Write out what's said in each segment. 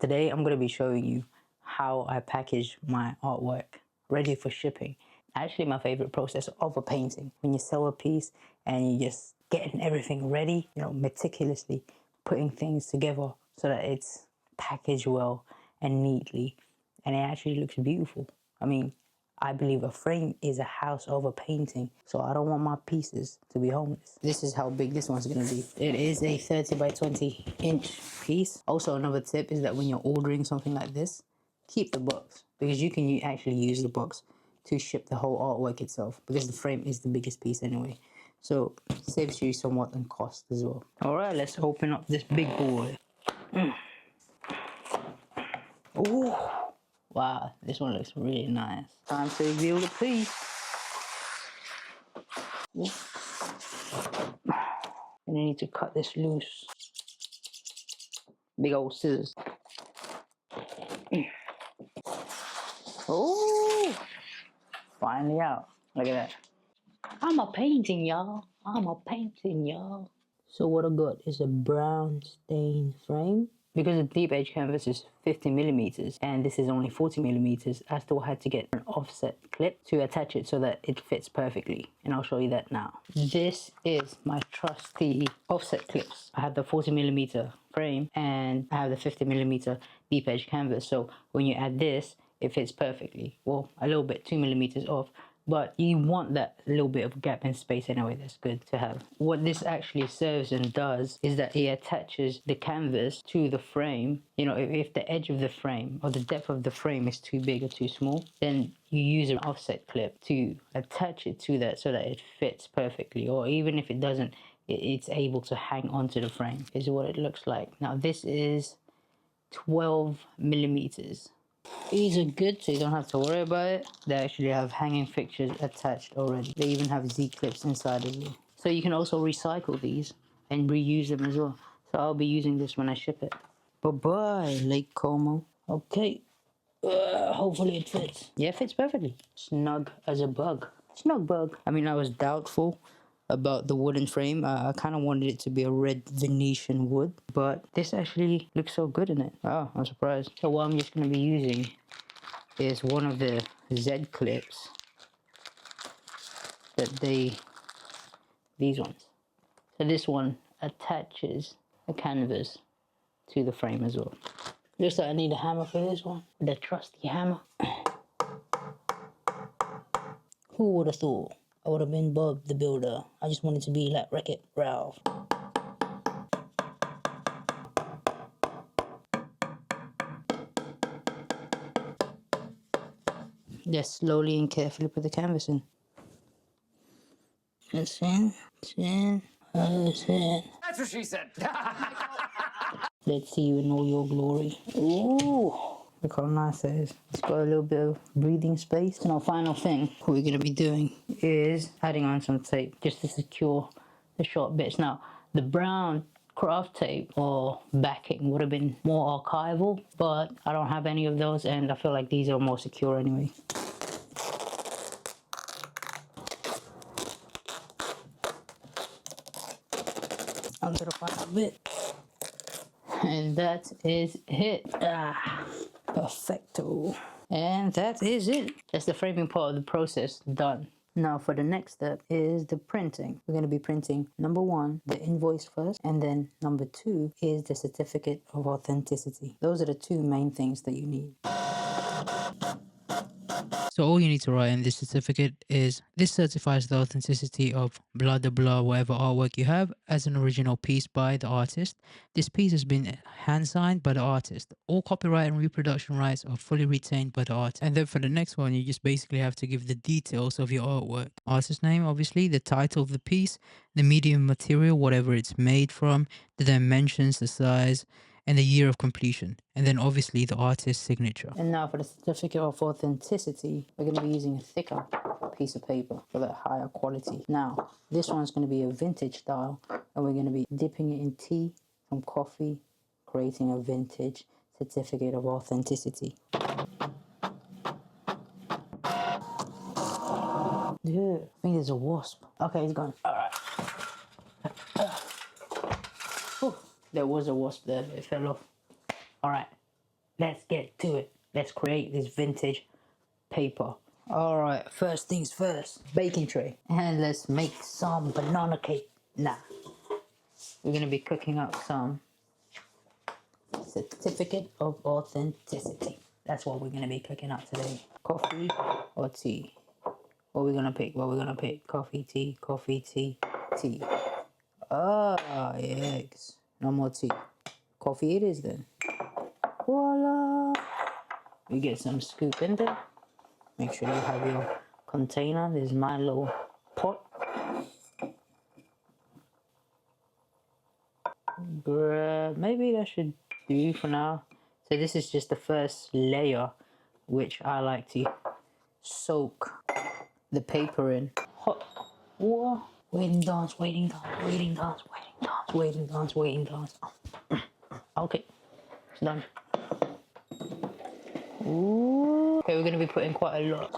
Today I'm going to be showing you how I package my artwork ready for shipping. Actually, my favorite process of a painting, when you sell a piece and you just getting everything ready, meticulously putting things together so that it's packaged well and neatly, and it actually looks beautiful. I mean, I believe a frame is a house of a painting, so I don't want my pieces to be homeless. This is how big this one's gonna be. It is a 30 by 20 inch piece. Also, another tip is that when you're ordering something like this, keep the box, because you can actually use the box to ship the whole artwork itself, because the frame is the biggest piece anyway. So it saves you somewhat in cost as well. All right, let's open up this big boy. Ooh. Wow, this one looks really nice. Time to reveal the piece. And I need to cut this loose. Big old scissors. Oh, finally out. Look at that. I'm a painting, y'all. I'm a painting, y'all. So what I got is a brown stained frame. Because the deep edge canvas is 50 millimeters and this is only 40 millimeters, I still had to get an offset clip to attach it so that it fits perfectly. And I'll show you that now. This is my trusty offset clips. I have the 40 millimeter frame and I have the 50 millimeter deep edge canvas. So when you add this, it fits perfectly. Well, a little bit 2 millimeters off, but you want that little bit of gap in space anyway. That's good to have. What this actually serves and does is that it attaches the canvas to the frame. If the edge of the frame or the depth of the frame is too big or too small, then you use an offset clip to attach it to that so that it fits perfectly. Or even if it doesn't, it's able to hang onto the frame. This is what it looks like. Now this is 12 millimeters. These are good, so you don't have to worry about it. They actually have hanging fixtures attached already. They even have Z-clips inside as well. So you can also recycle these and reuse them as well. So I'll be using this when I ship it. Bye-bye, Lake Como. Okay, hopefully it fits. Yeah, it fits perfectly. Snug as a bug. Snug bug. I mean, I was doubtful about the wooden frame. I kind of wanted it to be a red Venetian wood, but this actually looks so good in it. Oh, I'm surprised. So what I'm just going to be using is one of the Z clips that these ones. So this one attaches a canvas to the frame as well. Looks like I need a hammer for this one. The trusty hammer. Who would have thought I would have been Bob the Builder? I just wanted to be like Wreck-It Ralph. Just slowly and carefully put the canvas in. That's in. That's in. That's what she said. Let's see you in all your glory. Ooh, look how nice that is. It's got a little bit of breathing space. And our final thing, what we're going to be doing is adding on some tape just to secure the short bits. Now, the brown craft tape or backing would have been more archival, but I don't have any of those and I feel like these are more secure anyway. Onto the final bit. And that is it. Perfecto. And that is it. That's the framing part of the process done. Now for the next step is the printing. We're going to be printing number 1, the invoice first, and then number 2 is the certificate of authenticity. Those are the 2 main things that you need. So all you need to write in this certificate is, this certifies the authenticity of blah blah blah whatever artwork you have as an original piece by the artist. This piece has been hand signed by the artist. All copyright and reproduction rights are fully retained by the artist. And then for the next one, you just basically have to give the details of your artwork. Artist name, obviously, the title of the piece, the medium material, whatever it's made from, the dimensions, the size, and the year of completion, and then obviously the artist's signature. And now for the certificate of authenticity, we're going to be using a thicker piece of paper for that higher quality. Now, this one's going to be a vintage style, and we're going to be dipping it in tea from coffee, creating a vintage certificate of authenticity. Yeah, I think there's a wasp. Okay, it's gone. All right. There was a wasp there, but it fell off. All right, let's get to it. Let's create this vintage paper. All right, first things first, baking tray. And let's make some banana cake. Nah, we're gonna be cooking up some certificate of authenticity. That's what we're gonna be cooking up today. Coffee or tea? What we're gonna pick? What we're gonna pick? Coffee, tea, tea. Ah, eggs. No more tea. Coffee it is then. Voila! You get some scoop in there. Make sure you have your container. This is my little pot. Maybe that should do for now. So this is just the first layer, which I like to soak the paper in. Hot water. Waiting dance, waiting dance, waiting dance, waiting dance, waiting dance, waiting dance. Okay, it's done. Ooh. Okay, we're gonna be putting quite a lot.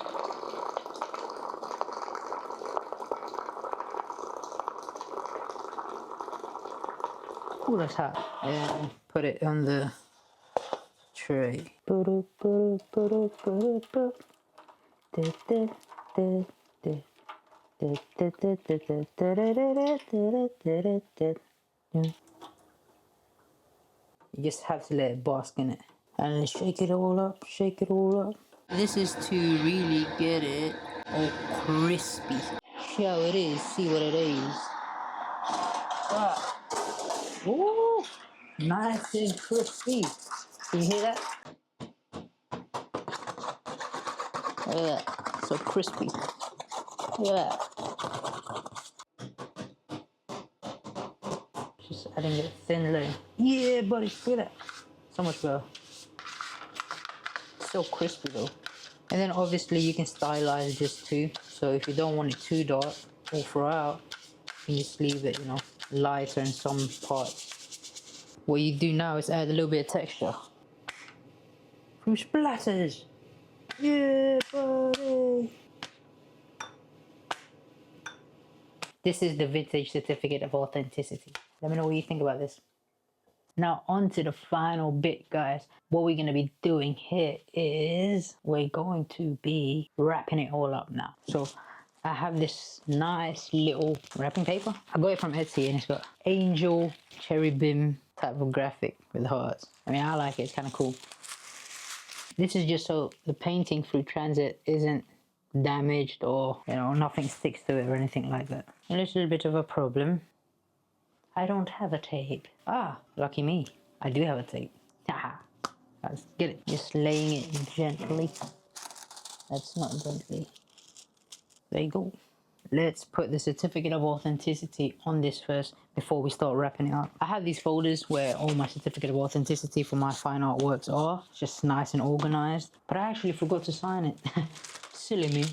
Ooh, that's hot. And put it on the tray. You just have to let it bask in it. And shake it all up, shake it all up. This is to really get it all crispy. See how it is, see what it is. Ah. Ooh, nice and crispy. Can you hear that? Look at that, so crispy. Look at that. Just adding a thin layer. Yeah, buddy, look at that. So much better. So crispy though. And then obviously you can stylize this too. So if you don't want it too dark all throughout, you just leave it, you know, lighter in some parts. What you do now is add a little bit of texture. Fruit splatters. Yeah, buddy. This is the vintage certificate of authenticity. Let me know what you think about this. Now on to the final bit, guys. What we're going to be doing here is we're going to be wrapping it all up now. So I have this nice little wrapping paper. I got it from Etsy and it's got angel cherubim type of graphic with hearts. I mean, I like it. It's kind of cool. This is just so the painting through transit isn't damaged or, you know, nothing sticks to it or anything like that. A little bit of a problem. I don't have a tape. Ah, lucky me. I do have a tape. Haha. Let's get it. Just laying it gently. That's not gently. There you go. Let's put the certificate of authenticity on this first before we start wrapping it up. I have these folders where all my certificate of authenticity for my fine artworks are. It's just nice and organized. But I actually forgot to sign it. Silly me.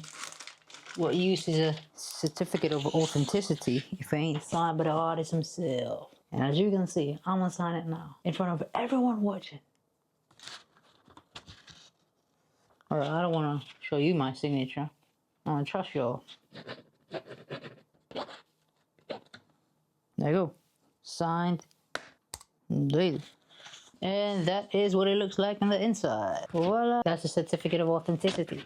What use is a certificate of authenticity if it ain't signed by the artist himself? And as you can see, I'm gonna sign it now in front of everyone watching. Alright, I don't wanna show you my signature. I wanna trust y'all. There you go. Signed. Dated. And that is what it looks like on the inside. Voila. That's a certificate of authenticity.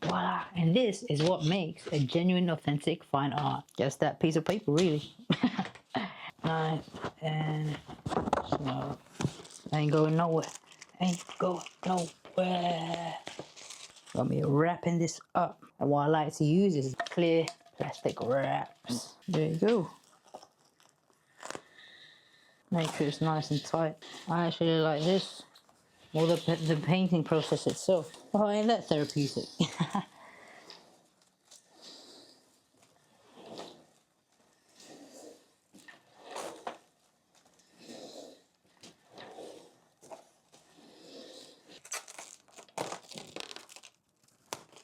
Voila. And this is what makes a genuine, authentic fine art. Just that piece of paper, really. Nice and slow. Ain't going nowhere. Ain't going nowhere. Got me wrapping this up. And what I like to use is clear plastic wraps. There you go. Make sure it's nice and tight. I actually like this. Or the painting process itself. Oh, ain't that therapeutic?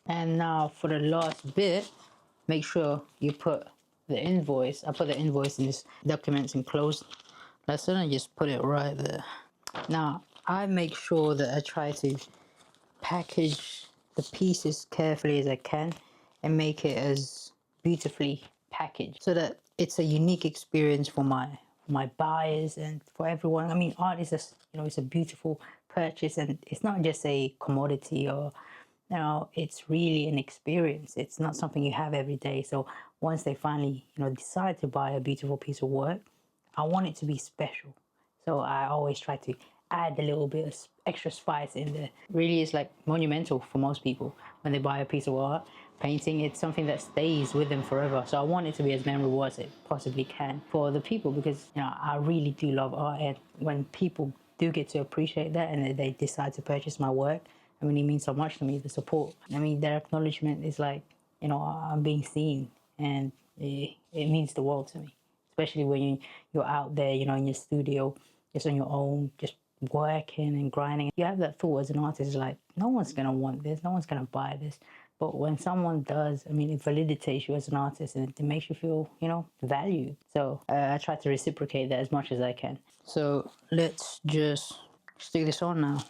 And now for the last bit, make sure you put the invoice. I put the invoice in this documents enclosed lesson and just put it right there. Now, I make sure that I try to package the pieces carefully as I can and make it as beautifully packaged so that it's a unique experience for my buyers and for everyone. I mean, art is a, you know, it's a beautiful purchase, and it's not just a commodity or it's really an experience. It's not something you have every day. So once they finally, decide to buy a beautiful piece of work, I want it to be special. So I always try to add a little bit of extra spice in there. Really, it's like monumental for most people when they buy a piece of art. Painting, it's something that stays with them forever. So I want it to be as memorable as it possibly can for the people, because I really do love art, and when people do get to appreciate that and they decide to purchase my work, I mean, it means so much to me. The support, I mean, their acknowledgement is like, I'm being seen, and it means the world to me. Especially when you're out there, in your studio, just on your own, just working and grinding. You have that thought as an artist, like, no one's gonna want this, no one's gonna buy this. But when someone does, I mean, it validates you as an artist, and it makes you feel, valued. So I try to reciprocate that as much as I can. So let's just stick this on now.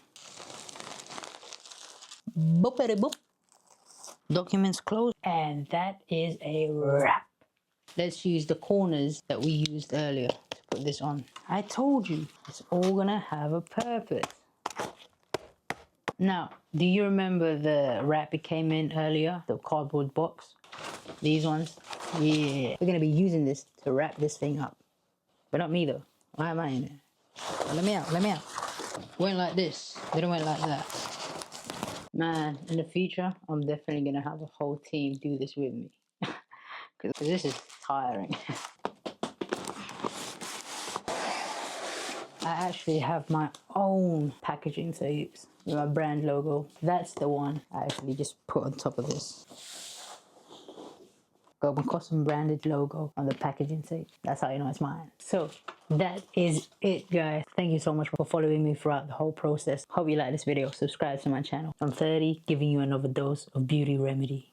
Boopity boop. Documents closed. And that is a wrap. Let's use the corners that we used earlier to put this on. I told you, it's all gonna have a purpose. Now, do you remember the wrap it came in earlier? The cardboard box? These ones? Yeah. We're gonna be using this to wrap this thing up. But not me though. Why am I in it? Let me out, let me out. Went like this. They don't went like that. Man, in the future, I'm definitely gonna have a whole team do this with me. Because this is tiring. I actually have my own packaging tapes with my brand logo. That's the one I actually just put on top of this. Got my custom branded logo on the packaging tape. That's how you know it's mine. So that is it, guys. Thank you so much for following me throughout the whole process. Hope you like this video. Subscribe to my channel. I'm 30, giving you another dose of beauty remedy.